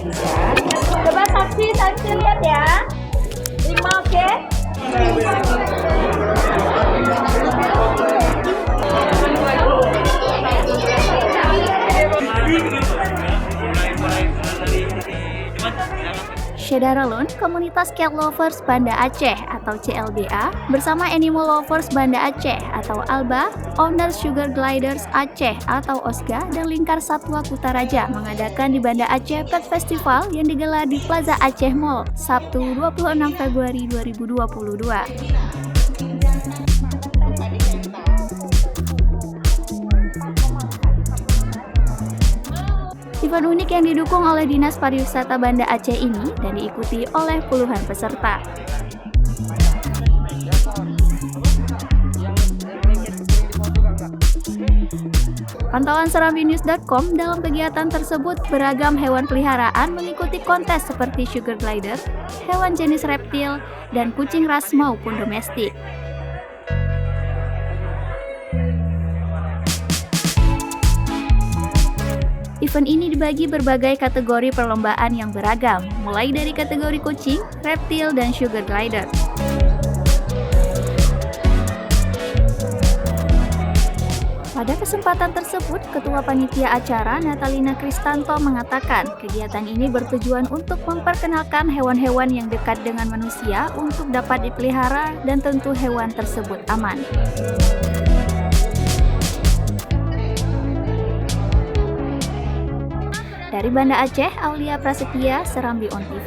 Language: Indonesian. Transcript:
Ya. Coba saksi lihat ya. 5 oke. Shedaralun, komunitas cat lovers Banda Aceh atau CLBA, bersama animal lovers Banda Aceh atau ALBA, owner Sugar Gliders Aceh atau OSGA, dan Lingkar Satwa Kutaraja mengadakan di Banda Aceh Pet Festival yang digelar di Plaza Aceh Mall, Sabtu 26 Februari 2022. Event unik yang didukung oleh Dinas Pariwisata Banda Aceh ini dan diikuti oleh puluhan peserta. Pantauan serambinews.com, dalam kegiatan tersebut beragam hewan peliharaan mengikuti kontes seperti sugar glider, hewan jenis reptil, dan kucing ras maupun domestik. Event ini dibagi berbagai kategori perlombaan yang beragam, mulai dari kategori kucing, reptil, dan sugar glider. Pada kesempatan tersebut, Ketua Panitia Acara Natalina Kristanto mengatakan kegiatan ini bertujuan untuk memperkenalkan hewan-hewan yang dekat dengan manusia untuk dapat dipelihara dan tentu hewan tersebut aman. Dari Banda Aceh, Aulia Prasetya, Serambi On TV.